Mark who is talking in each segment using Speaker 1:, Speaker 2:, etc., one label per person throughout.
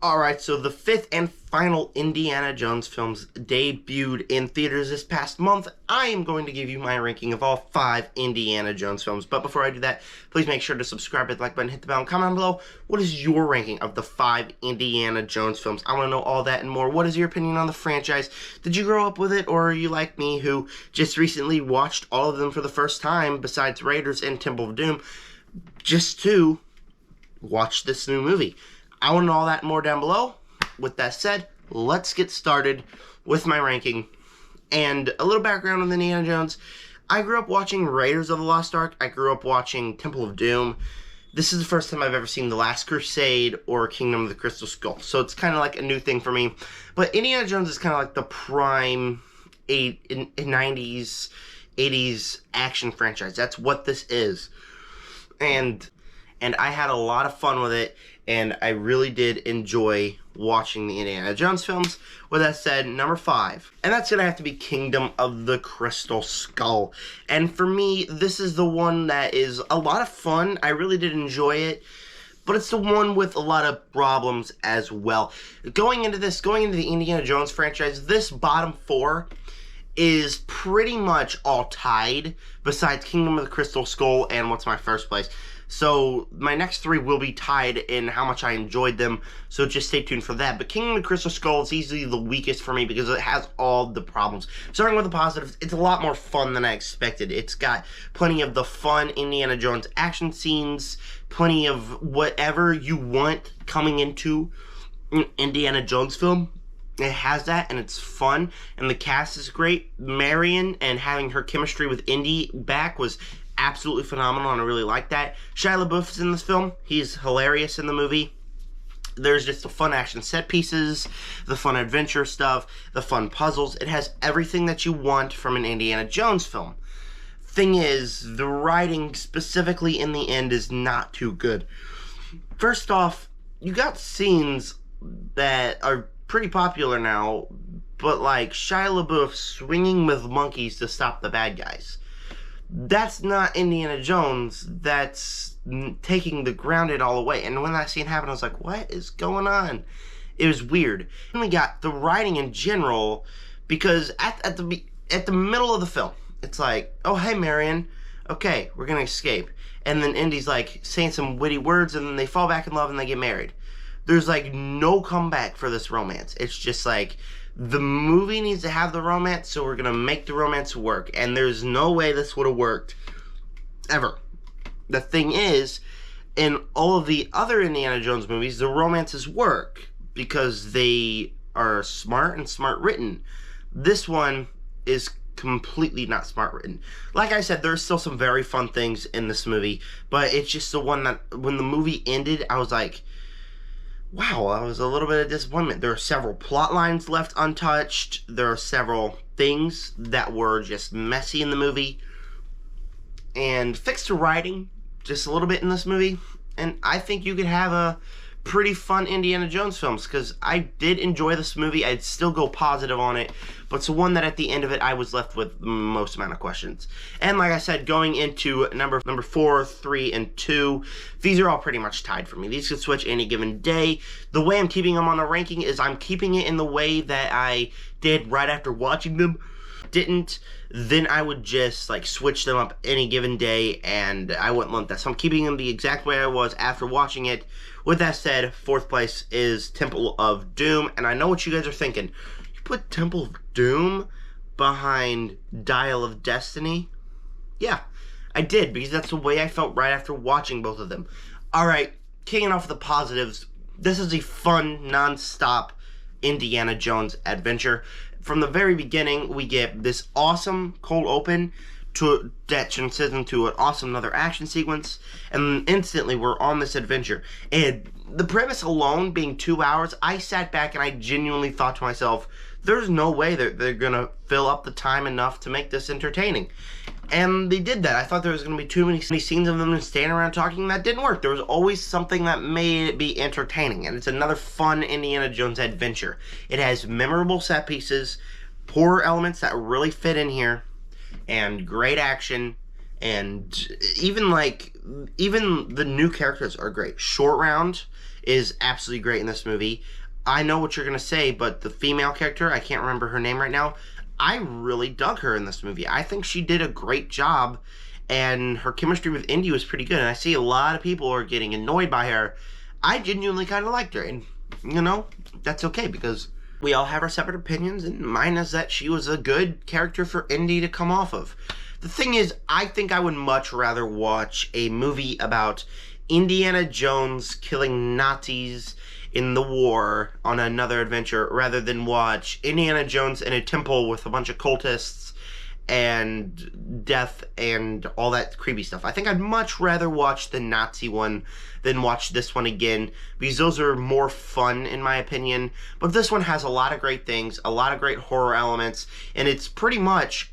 Speaker 1: Alright, so the fifth and final Indiana Jones films debuted in theaters this past month. I am going to give you my ranking of all 5 Indiana Jones films. But before I do that, please make sure to subscribe, hit the like button, hit the bell, and comment down below. What is your ranking of the 5 Indiana Jones films? I want to know all that and more. What is your opinion on the franchise? Did you grow up with it, or are you like me who just recently watched all of them for the first time, besides Raiders and Temple of Doom, just to watch this new movie? I want to know all that and more down below. With that said, let's get started with my ranking. And a little background on Indiana Jones. I grew up watching Raiders of the Lost Ark. I grew up watching Temple of Doom. This is the first time I've ever seen The Last Crusade or Kingdom of the Crystal Skull. So it's kind of like a new thing for me. But Indiana Jones is kind of like the prime 90s, 80s action franchise. That's what this is. And I had a lot of fun with it, and I really did enjoy watching the Indiana Jones films. With that said, number 5, and that's gonna have to be Kingdom of the Crystal Skull. And for me, this is the one that is a lot of fun. I really did enjoy it, but it's the one with a lot of problems as well. Going into the Indiana Jones franchise, this bottom 4 is pretty much all tied, besides Kingdom of the Crystal Skull and What's My First Place. So my next 3 will be tied in how much I enjoyed them, so just stay tuned for that. But Kingdom of the Crystal Skull is easily the weakest for me because it has all the problems. Starting with the positives, it's a lot more fun than I expected. It's got plenty of the fun Indiana Jones action scenes, plenty of whatever you want coming into an Indiana Jones film. It has that, and it's fun, and the cast is great. Marion and having her chemistry with Indy back was absolutely phenomenal, and I really like that. Shia LaBeouf is in this film. He's hilarious in the movie. There's just the fun action set pieces, the fun adventure stuff, the fun puzzles. It has everything that you want from an Indiana Jones film. Thing is, the writing, specifically in the end, is not too good. First off, you got scenes that are pretty popular now, but like Shia LaBeouf swinging with monkeys to stop the bad guys. That's not Indiana Jones. That's taking the grounded all away. And when that scene happened, I was like, what is going on? It was weird. And we got the writing in general, because at the middle of the film, it's like, oh, hey, Marion. Okay, we're going to escape. And then Indy's like saying some witty words, and then they fall back in love and they get married. There's like no comeback for this romance. It's just like, the movie needs to have the romance, so we're going to make the romance work. And there's no way this would have worked ever. The thing is, in all of the other Indiana Jones movies, the romances work because they are smart and smart written. This one is completely not smart written. Like I said, there's still some very fun things in this movie, but it's just the one that when the movie ended, I was like, wow, that was a little bit of disappointment. There are several plot lines left untouched. There are several things that were just messy in the movie. And fixed the writing just a little bit in this movie. And I think you could have a pretty fun Indiana Jones films, because I did enjoy this movie. I'd still go positive on it, but it's the one that at the end of it I was left with the most amount of questions. And like I said, going into number 4, 3, and 2, these are all pretty much tied for me. These could switch any given day. The way I'm keeping them on the ranking is I'm keeping it in the way that I did right after watching them. Didn't, then I would just like switch them up any given day, and I wouldn't want that. So I'm keeping them the exact way I was after watching it. With that said, 4th place is Temple of Doom, and I know what you guys are thinking. You put Temple of Doom behind Dial of Destiny? Yeah, I did, because that's the way I felt right after watching both of them. Alright, kicking off the positives, this is a fun, non-stop Indiana Jones adventure. From the very beginning, we get this awesome cold open that transitions into an awesome another action sequence, and instantly we're on this adventure. And the premise alone being 2 hours, I sat back and I genuinely thought to myself, there's no way they're gonna fill up the time enough to make this entertaining. And they did that. I thought there was gonna be too many scenes of them standing around talking. That didn't work. There was always something that made it be entertaining, and it's another fun Indiana Jones adventure. It has memorable set pieces, horror elements that really fit in here, and great action, And even the new characters are great. Short Round is absolutely great in this movie. I know what you're going to say, but the female character, I can't remember her name right now, I really dug her in this movie. I think she did a great job, and her chemistry with Indy was pretty good. And I see a lot of people are getting annoyed by her. I genuinely kind of liked her, and, you know, that's okay, because we all have our separate opinions, and mine is that she was a good character for Indy to come off of. The thing is, I think I would much rather watch a movie about Indiana Jones killing Nazis in the war on another adventure rather than watch Indiana Jones in a temple with a bunch of cultists and death and all that creepy stuff. I think I'd much rather watch the Nazi one than watch this one again, because those are more fun in my opinion. But this one has a lot of great things, a lot of great horror elements, and it's pretty much,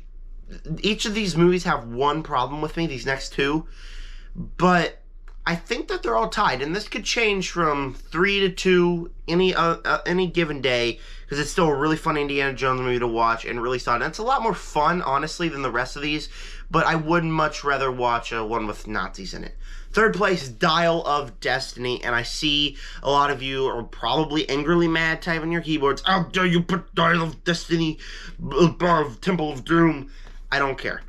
Speaker 1: each of these movies have one problem with me, these next two, but I think that they're all tied, and this could change from 3 to 2 any given day, because it's still a really fun Indiana Jones movie to watch and really solid. And it's a lot more fun, honestly, than the rest of these, but I would much rather watch one with Nazis in it. Third place, Dial of Destiny, and I see a lot of you are probably angrily mad typing your keyboards. How dare you put Dial of Destiny above Temple of Doom? I don't care.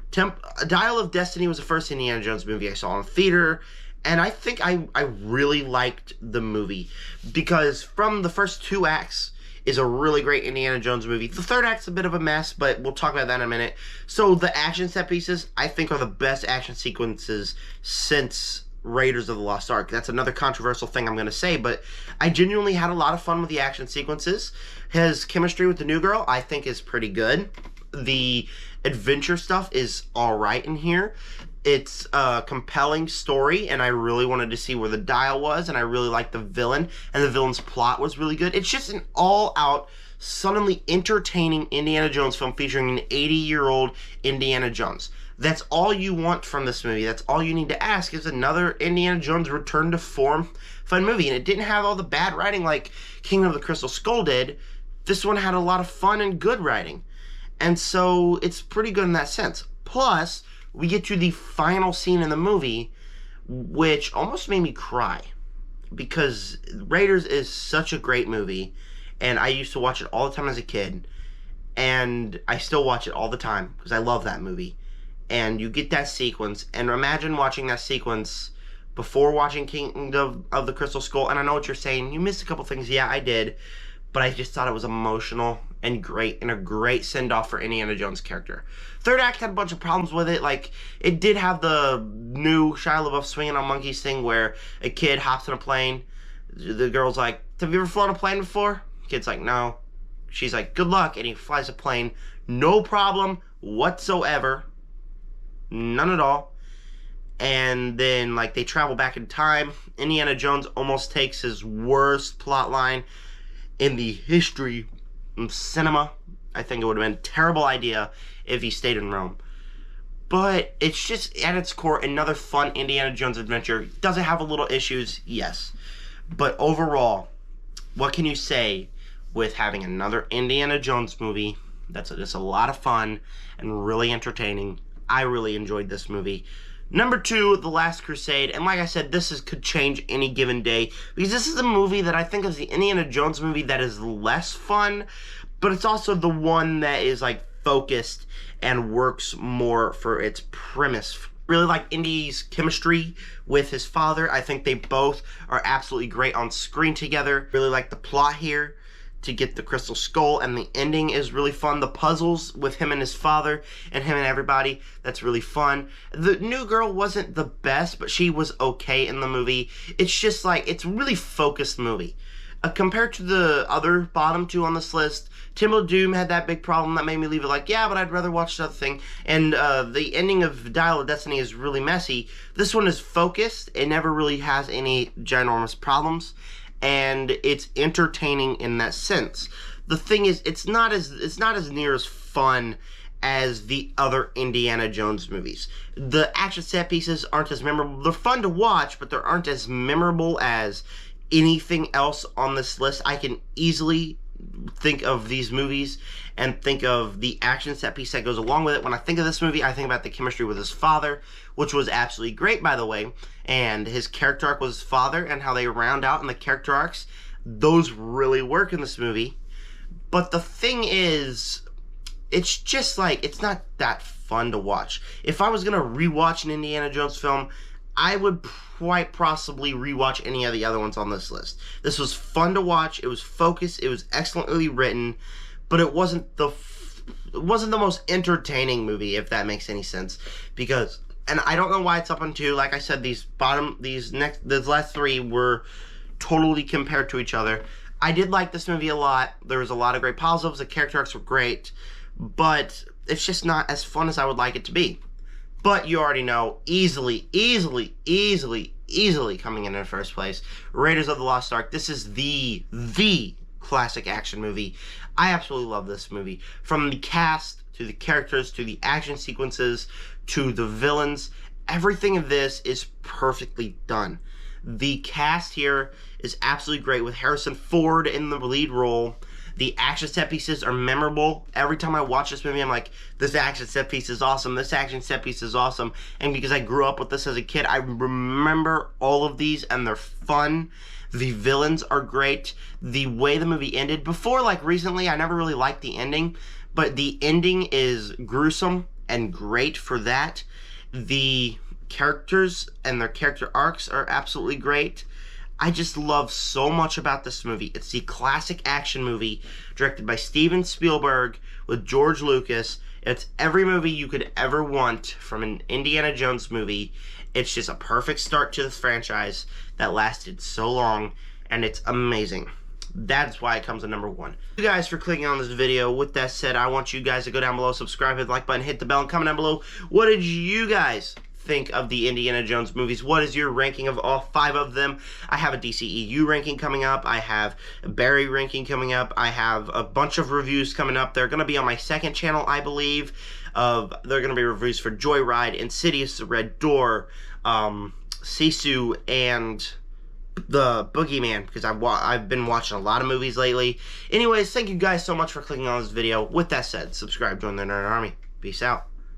Speaker 1: Dial of Destiny was the first Indiana Jones movie I saw in theater, and I think I really liked the movie, because from the first 2 acts is a really great Indiana Jones movie. The third act's a bit of a mess, but we'll talk about that in a minute. So the action set pieces, I think, are the best action sequences since Raiders of the Lost Ark. That's another controversial thing I'm going to say, but I genuinely had a lot of fun with the action sequences. His chemistry with the new girl, I think, is pretty good. The adventure stuff is alright in here. It's a compelling story, and I really wanted to see where the dial was, and I really liked the villain, and the villain's plot was really good. It's just an all-out, suddenly entertaining Indiana Jones film featuring an 80-year-old Indiana Jones. That's all you want from this movie. That's all you need to ask, is another Indiana Jones return to form fun movie. And it didn't have all the bad writing like Kingdom of the Crystal Skull did. This one had a lot of fun and good writing. And so it's pretty good in that sense. Plus, we get to the final scene in the movie, which almost made me cry, because Raiders is such a great movie, and I used to watch it all the time as a kid, and I still watch it all the time because I love that movie. And you get that sequence, and imagine watching that sequence before watching Kingdom of the Crystal Skull. And I know what you're saying, you missed a couple things. Yeah, I did, but I just thought it was emotional and great, and a great send-off for Indiana Jones' character. Third act had a bunch of problems with it. Like, it did have the new Shia LaBeouf swinging on monkeys thing where a kid hops in a plane. The girl's like, have you ever flown a plane before? Kid's like, no. She's like, good luck, and he flies a plane. No problem whatsoever. None at all. And then, like, they travel back in time. Indiana Jones almost takes his worst plot line in the history of cinema. I think it would have been a terrible idea if he stayed in Rome. But it's just, at its core, another fun Indiana Jones adventure. Does it have a little issues? Yes. But overall, what can you say with having another Indiana Jones movie that's just a lot of fun and really entertaining? I really enjoyed this movie. Number 2, The Last Crusade, and like I said, could change any given day, because this is a movie that I think is the Indiana Jones movie that is less fun, but it's also the one that is, like, focused and works more for its premise. Really like Indy's chemistry with his father. I think they both are absolutely great on screen together. Really like the plot here to get the Crystal Skull, and the ending is really fun. The puzzles with him and his father and him and everybody, that's really fun. The new girl wasn't the best, but she was okay in the movie. It's just like, it's a really focused movie. Compared to the other bottom 2 on this list, Temple of Doom had that big problem that made me leave it like, yeah, but I'd rather watch the other thing. And the ending of Dial of Destiny is really messy. This one is focused. It never really has any ginormous problems, and it's entertaining in that sense. The thing is, it's not as near as fun as the other Indiana Jones movies. The action set pieces aren't as memorable. They're fun to watch, but they aren't as memorable as anything else on this list. I can easily think of these movies and think of the action set piece that goes along with it. When I think of this movie, I think about the chemistry with his father, which was absolutely great, by the way. And his character arc with his father and how they round out in the character arcs, those really work in this movie. But the thing is, it's just like, it's not that fun to watch. If I was going to rewatch an Indiana Jones film, I would quite possibly rewatch any of the other ones on this list. This was fun to watch. It was focused. It was excellently written, but it wasn't the most entertaining movie, if that makes any sense. Because, and I don't know why it's up on 2. Like I said, these last 3 were totally compared to each other. I did like this movie a lot. There was a lot of great positives. The character arcs were great, but it's just not as fun as I would like it to be. But you already know, easily coming in the first place, Raiders of the Lost Ark. This is the classic action movie. I absolutely love this movie. From the cast, to the characters, to the action sequences, to the villains, everything in this is perfectly done. The cast here is absolutely great, with Harrison Ford in the lead role. The action set pieces are memorable. Every time I watch this movie, I'm like, this action set piece is awesome. This action set piece is awesome. And because I grew up with this as a kid, I remember all of these, and they're fun. The villains are great. The way the movie ended, before, like, recently, I never really liked the ending, but the ending is gruesome and great for that. The characters and their character arcs are absolutely great. I just love so much about this movie. It's the classic action movie directed by Steven Spielberg with George Lucas. It's every movie you could ever want from an Indiana Jones movie. It's just a perfect start to this franchise that lasted so long, and it's amazing. That's why it comes at number 1. Thank you guys for clicking on this video. With that said, I want you guys to go down below, subscribe, hit the like button, hit the bell, and comment down below, what did you guys think of the Indiana Jones movies? What is your ranking of all 5 of them? I have a DCEU ranking coming up. I have a Barry ranking coming up. I have a bunch of reviews coming up. They're going to be on my second channel, I believe. They're going to be reviews for Joyride, Insidious, The Red Door, Sisu, and the Boogeyman, because I've been watching a lot of movies lately. Anyways, thank you guys so much for clicking on this video. With that said, subscribe, join the Nerd Army. Peace out.